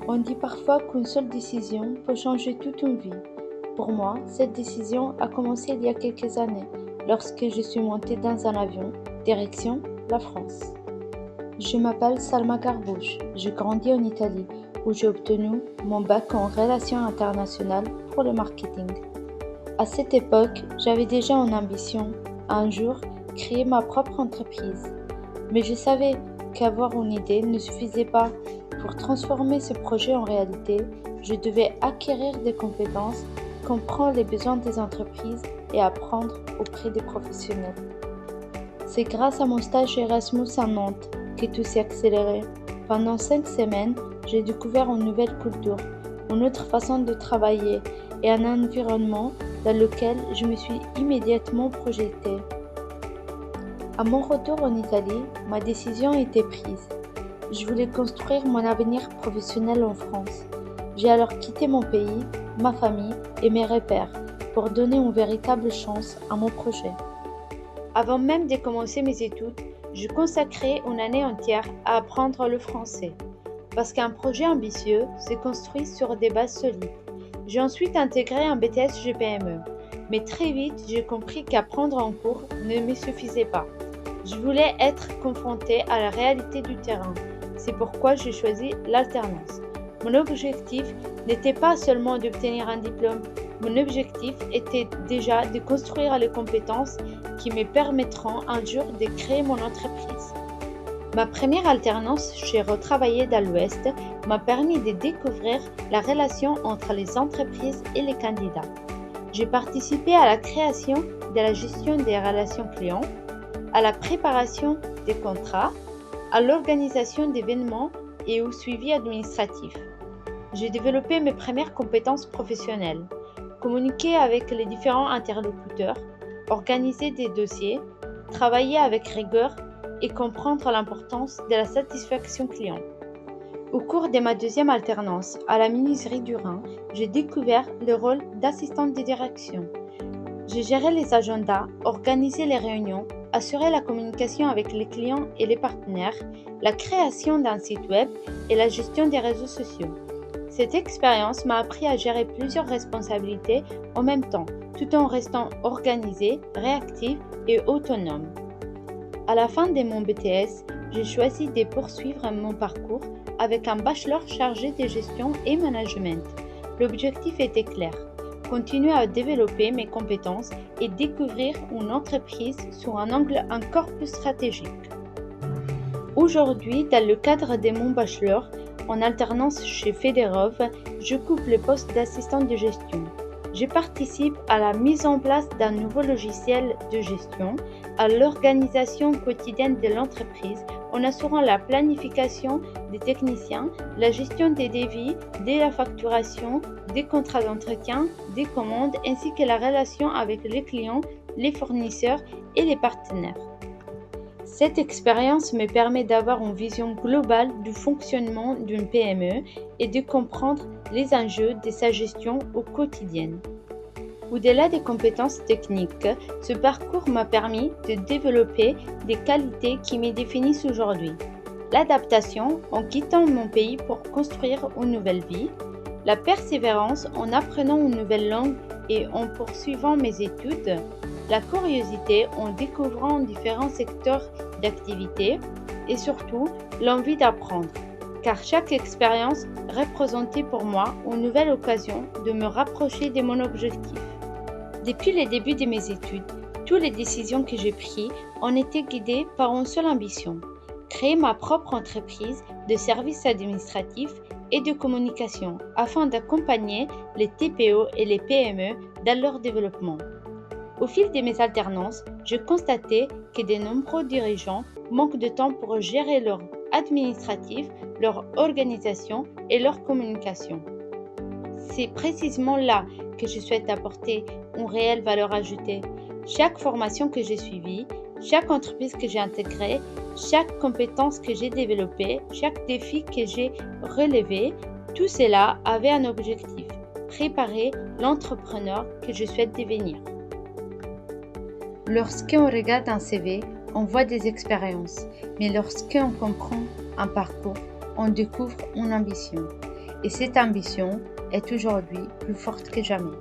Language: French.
On dit parfois qu'une seule décision peut changer toute une vie. Pour moi, cette décision a commencé il y a quelques années, lorsque je suis montée dans un avion, direction la France. Je m'appelle Salma Garbouche, j'ai grandi en Italie, où j'ai obtenu mon bac en relations internationales pour le marketing. À cette époque, j'avais déjà une ambition, un jour, créer ma propre entreprise. Mais je savais qu'avoir une idée ne suffisait pas. Pour transformer ce projet en réalité, je devais acquérir des compétences, comprendre les besoins des entreprises et apprendre auprès des professionnels. C'est grâce à mon stage Erasmus à Nantes que tout s'est accéléré. Pendant 5 semaines, j'ai découvert une nouvelle culture, une autre façon de travailler et un environnement dans lequel je me suis immédiatement projetée. À mon retour en Italie, ma décision était prise. Je voulais construire mon avenir professionnel en France. J'ai alors quitté mon pays, ma famille et mes repères pour donner une véritable chance à mon projet. Avant même de commencer mes études, je consacrais une année entière à apprendre le français. Parce qu'un projet ambitieux se construit sur des bases solides. J'ai ensuite intégré un BTS GPME, mais très vite j'ai compris qu'apprendre en cours ne me suffisait pas. Je voulais être confrontée à la réalité du terrain. C'est pourquoi j'ai choisi l'alternance. Mon objectif n'était pas seulement d'obtenir un diplôme. Mon objectif était déjà de construire les compétences qui me permettront un jour de créer mon entreprise. Ma première alternance chez Retravailler dans l'Ouest m'a permis de découvrir la relation entre les entreprises et les candidats. J'ai participé à la création de la gestion des relations clients, à la préparation des contrats, à l'organisation d'événements et au suivi administratif. J'ai développé mes premières compétences professionnelles, communiquer avec les différents interlocuteurs, organiser des dossiers, travailler avec rigueur et comprendre l'importance de la satisfaction client. Au cours de ma deuxième alternance à la menuiserie du Rhin, j'ai découvert le rôle d'assistante de direction. J'ai géré les agendas, organisé les réunions, assuré la communication avec les clients et les partenaires, la création d'un site web et la gestion des réseaux sociaux. Cette expérience m'a appris à gérer plusieurs responsabilités en même temps, tout en restant organisée, réactive et autonome. À la fin de mon BTS, j'ai choisi de poursuivre mon parcours avec un bachelor chargé de gestion et management. L'objectif était clair, continuer à développer mes compétences et découvrir une entreprise sous un angle encore plus stratégique. Aujourd'hui, dans le cadre de mon bachelor, en alternance chez Federov, j'occupe le poste d'assistante de gestion. Je participe à la mise en place d'un nouveau logiciel de gestion, à l'organisation quotidienne de l'entreprise en assurant la planification des techniciens, la gestion des devis, de la facturation, des contrats d'entretien, des commandes ainsi que la relation avec les clients, les fournisseurs et les partenaires. Cette expérience me permet d'avoir une vision globale du fonctionnement d'une PME et de comprendre les enjeux de sa gestion au quotidien. Au-delà des compétences techniques, ce parcours m'a permis de développer des qualités qui me définissent aujourd'hui. L'adaptation en quittant mon pays pour construire une nouvelle vie, la persévérance en apprenant une nouvelle langue et en poursuivant mes études, la curiosité en découvrant différents secteurs d'activité et surtout l'envie d'apprendre, car chaque expérience représentait pour moi une nouvelle occasion de me rapprocher de mon objectif. Depuis le début de mes études, toutes les décisions que j'ai prises ont été guidées par une seule ambition, créer ma propre entreprise de services administratifs et de communication afin d'accompagner les TPE et les PME dans leur développement. Au fil de mes alternances, j'ai constaté que de nombreux dirigeants manquent de temps pour gérer leur administratif, leur organisation et leur communication. C'est précisément là que je souhaite apporter une réelle valeur ajoutée. Chaque formation que j'ai suivie, chaque entreprise que j'ai intégrée, chaque compétence que j'ai développée, chaque défi que j'ai relevé, tout cela avait un objectif, préparer l'entrepreneur que je souhaite devenir. Lorsqu'on regarde un CV, on voit des expériences, mais lorsqu'on comprend un parcours, on découvre une ambition. Et cette ambition est aujourd'hui plus forte que jamais.